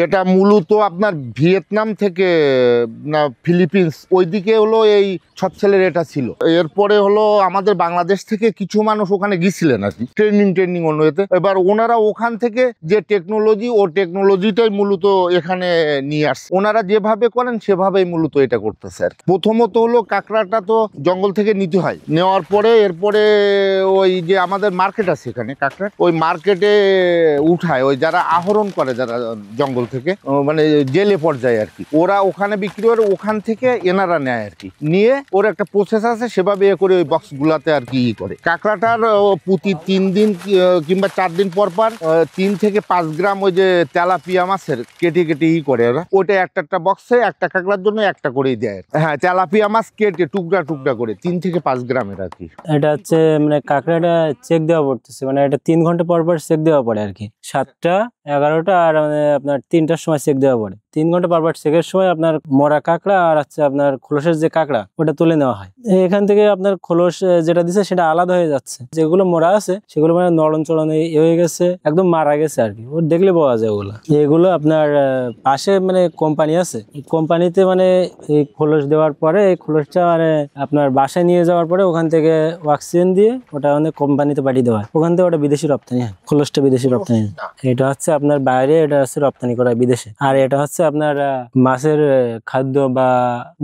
এটা মূলত আপনার ভিয়েতনাম থেকে না ফিলিপিন্স ওইদিকে হলো এই ছচ্ছেলের এটা ছিল। এরপরে হলো আমাদের বাংলাদেশ থেকে কিছু মানুষ ওখানে গিয়েছিলেন আর কি, ট্রেনিং অনুযায়ী। এবার ওনারা ওখান থেকে যে টেকনোলজি, ও টেকনোলজিটাই মূলত এখানে নিয়ে আসছে। ওনারা যেভাবে করেন সেভাবেই মূলত এটা করতেছে আর কি। প্রথমত হলো কাঁকড়াটা তো জঙ্গল থেকে নিতে হয়, নেওয়ার পরে এরপরে ওই যে আমাদের মার্কেট আছে এখানে কাঁকড়া, ওই মার্কেটে উঠায় ওই যারা আহরণ করে, যারা জঙ্গল থেকে মানে জেলে পর্যায়ে আর কি, ওরা ওখানে বিক্রি করে, ওখান থেকে এনারা নেয় আর কি। নিয়ে ওর একটা প্রসেস আছে, সেভাবে এ করে ওই বক্স গুলাতে আর কি করে। কাঁকড়াটার প্রতি 3 দিন কিংবা 4 দিন পর 3 থেকে 5 গ্রাম ওই যে তেলাপিয়া মাছের কেটে করে ওরা, ওইটা একটা বক্সে একটা কাঁকড়ার জন্য একটা করেই দেয়। হ্যাঁ, তেলাপিয়া মাছ কেটে টুকরা করে 3 থেকে 5 গ্রামের আর কি। এটা হচ্ছে মানে কাঁকড়াটা চেক দেওয়া পড়তেছে, মানে এটা 3 ঘন্টা পর চেক দেওয়া পড়ে আর কি। 7টা 11টা আর মানে আপনার 3টার সময় চেক দেওয়া পড়ে। 3 ঘন্টা পর চেকের সময় আপনার মরা কাঁকড়া আর হচ্ছে আপনার খোলসের যে কাঁকড়া ওটা তুলে নেওয়া হয়। এখান থেকে আপনার খোলস যেটা দিছে সেটা আলাদা হয়ে যাচ্ছে, যেগুলো মরা আছে সেগুলো মানে নরম চরণ হয়ে গেছে, একদম মারা গেছে আর কি। ও দেখলে পাওয়া যায় ওগুলো। এগুলো আপনার পাশে মানে কোম্পানি আছে, কোম্পানিতে মানে এই খোলস দেওয়ার পরে এই খোলসটা মানে আপনার বাসায় নিয়ে যাওয়ার পরে ওখান থেকে অক্সিজেন দিয়ে ওটা মানে কোম্পানিতে পাঠিয়ে দেওয়া হয়। ওখান থেকে ওটা বিদেশি রপ্তানি হয়, খোলসটা বিদেশি রপ্তানি। এটা হচ্ছে আপনার বাইরে, এটা হচ্ছে রপ্তানি করা বিদেশে। আর এটা হচ্ছে আপনার মাছের খাদ্য বা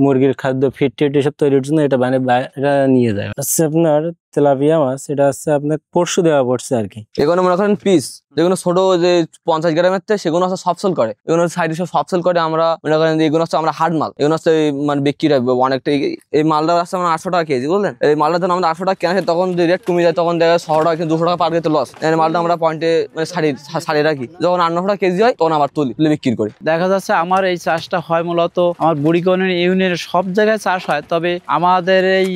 মুরগির খাদ্য, ফিট এসব তৈরির জন্য এটা মানে এটা নিয়ে যায়। হচ্ছে আপনার তেলাপিয়া মাছ, এটা হচ্ছে আপনার পরশু দেওয়া পড়ছে আর কি। এগুলো মনে করেন পিস, যেগুলো ছোট যে 50 গ্রামের থেকে সেগুলো হচ্ছে সফসেল করে, এগুলো সাইডে সব সফসেল করে। আমরা মনে করেন এগুলো হচ্ছে আমরা হার্ড মাল, এগুলো হচ্ছে মানে বিক্রি হয় অনেকটা। এই মালটা আসছে আমরা 800 টাকা কেজি, বুঝলেন? এই মালটা যখন আমরা 800 টাকা কেনা, তখন যে রেট কমে যায় তখন দেখা যায় 100 টাকা, 200 টাকা পার কেজি লস। এই মালটা আমরা পয়েন্টে মানে সারিয়ে রাখি, যখন 800 টাকা কেজি হয় তখন আবার তুলে বিক্রি করি। দেখা যাচ্ছে আমার এই চাষটা হয় মূলত আমার বুড়িগোয়ালিনী ইউনিয়নের সব জায়গায় চাষ হয়, তবে আমাদের এই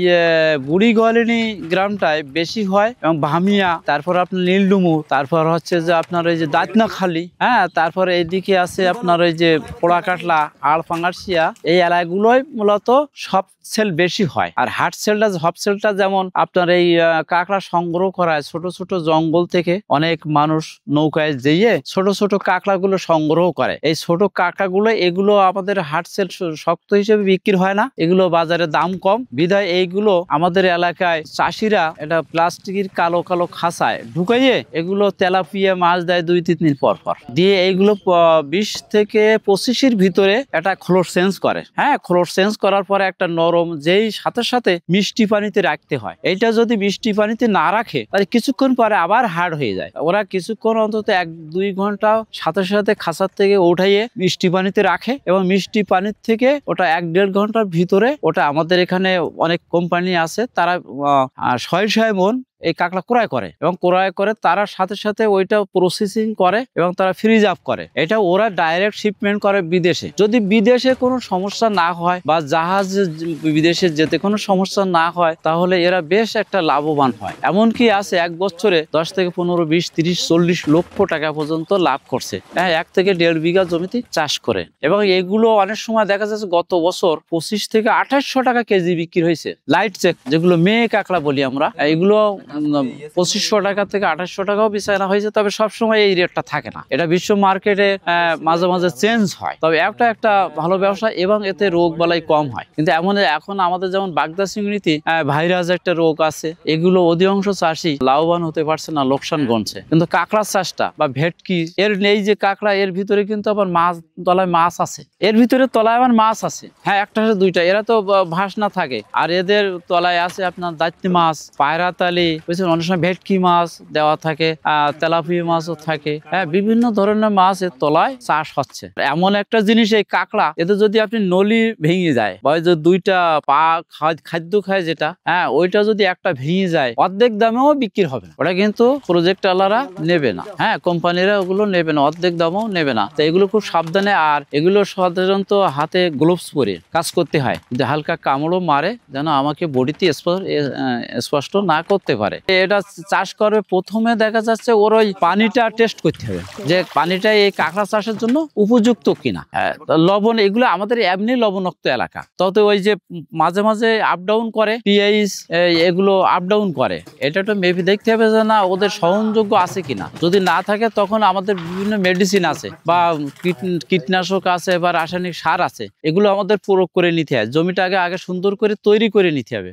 বুড়িগোয়ালিনী গ্রামটায় বেশি হয়। এবং ভামিয়া, তারপর আপনার নীলডুমু, তারপর হচ্ছে যে আপনার ওই যে দাঁতনাখালি, হ্যাঁ, তারপরে এইদিকে আছে আপনার ওই যে পোড়াকাটলা, আড়পাঙ্গারশিয়া, এই এলাকাগুলোই মূলত সব সেল বেশি হয়। আর হাট সেলটা, হপ সেলটা যেমন আপনার এই কাঁকড়া সংগ্রহ করায় ছোট ছোট জঙ্গল থেকে অনেক মানুষ নৌকায় যেয়ে ছোট ছোট কাঁকড়াগুলো সংগ্রহ করে। এই ছোট কাঁকড়াগুলো এগুলো আমাদের হাট সেল শক্ত হিসেবে বিক্রি হয় না, এগুলো বাজারে দাম কম বিধায় এইগুলো আমাদের এলাকায় চাষিরা এটা প্লাস্টিকের কালো কালো খাঁচায় ঢুকাইয়ে এগুলো তেলাপিয়া মাছ দেয় 2-3 দিন পর দিয়ে। এইগুলো 20 থেকে 25-এর ভিতরে এটা খোলস চেঞ্জ করে। হ্যাঁ, খোলস চেঞ্জ করার পরে একটা নরম, যেই সাথে সাথে মিষ্টি পানিতে রাখতে হয়। এইটা যদি মিষ্টি পানিতে না রাখে তাহলে কিছুক্ষণ পরে আবার হার্ড হয়ে যায়। ওরা কিছুক্ষণ অন্তত 1-2 ঘন্টা সাথে সাথে খাঁচার থেকে উঠাইয়ে মিষ্টি পানিতে রাখে, এবং মিষ্টি পানির থেকে ওটা 1-1.5 ঘন্টার ভিতরে ওটা আমাদের এখানে অনেক কোম্পানি আছে, তারা 100 মন এই কাঁকড়া ক্রয় করে, এবং ক্রয় করে তারা সাথে সাথে ওইটা প্রসেসিং করে এবং তারা ফ্রিজ আপ করে। এটা ওরা ডাইরেক্ট শিপমেন্ট করে বিদেশে। যদি বিদেশে কোনো সমস্যা না হয় বা জাহাজ বিদেশে যেতে কোনো সমস্যা না হয়, তাহলে এরা বেশ একটা লাভবান হয়। এমনকি আছে 1 বছরে 10 থেকে 15, 20, 30, 40 লক্ষ টাকা পর্যন্ত লাভ করছে। হ্যাঁ, 1 থেকে 1.5 বিঘা জমিতে চাষ করে। এবং এগুলো অনেক সময় দেখা যাচ্ছে গত বছর 25 থেকে 2800 টাকা কেজি বিক্রি হয়েছে। লাইট চেক, যেগুলো মেয়ে কাঁকড়া বলি আমরা, এগুলো 2500 টাকা থেকে 2800 টাকাও বেচাকেনা হয়েছে। তবে সবসময় এই রেটটা থাকে না, এটা বিশ্ব মার্কেটে মাঝে মাঝে চেঞ্জ হয়। তবে একটা ভালো ব্যবসা, এবং এতে রোগ বালাই কম হয়। কিন্তু এখন আমাদের যেমন বাগদা চিংড়িতে ভাইরাস একটা রোগ আছে, এগুলো অধিকাংশ চাষি লাভবান হতে পারছে না, লোকসান গণছে। কিন্তু কাঁকড়া চাষটা বা ভেটকি, এর নেই যে কাঁকড়া, এর ভিতরে কিন্তু আবার মাছ, তলায় মাছ আছে, এর ভিতরে তলায় আবার মাছ আছে। হ্যাঁ, একটা 2টা, এরা তো ভাস না থাকে। আর এদের তলায় আছে আপনার দাঁতনি মাছ, পায়রাতালি, অনেক সময় ভেটকি মাছ দেওয়া থাকে, তেলাপিয়া মাছও থাকে। হ্যাঁ, বিভিন্ন ধরনের মাছ এর তলায় চাষ হচ্ছে। এমন একটা জিনিস এই কাঁকড়া, এতে যদি আপনি নলি ভেঙে যায় বা যে 2টা পা খাদ্য খায় যেটা, হ্যাঁ, ওইটা যদি একটা ভেঙে যায় অর্ধেক দামেও বিক্রি হবে না। ওটা কিন্তু প্রজেক্ট আলারা নেবে না, হ্যাঁ, কোম্পানিরা ওগুলো নেবে না, অর্ধেক দামেও নেবে না। তো এগুলো খুব সাবধানে, আর এগুলো সাধারণত হাতে গ্লোভস পরে কাজ করতে হয়, যে হালকা কামড়ও মারে যেন আমাকে বডিতে স্পষ্ট না করতে পারে। পারে। এটা চাষ করবে প্রথমে দেখা যাচ্ছে ওর ওই পানিটা টেস্ট করতে হবে যে পানিটা এই কাঁকড়া চাষের জন্য উপযুক্ত কিনা। লবণ এগুলো আমাদের এমনি লবণাক্ত এলাকা, তত ওই যে মাঝে মাঝে আপ ডাউন করে পিএইচ এগুলো আপ ডাউন করে, এটা তো মেবি দেখতে হবে যে না ওদের সহনযোগ্য আছে কিনা। যদি না থাকে তখন আমাদের বিভিন্ন মেডিসিন আছে বা কীটনাশক আছে বা রাসায়নিক সার আছে, এগুলো আমাদের প্রয়োগ করে নিতে হয়। জমিটাকে আগে সুন্দর করে তৈরি করে নিতে হবে।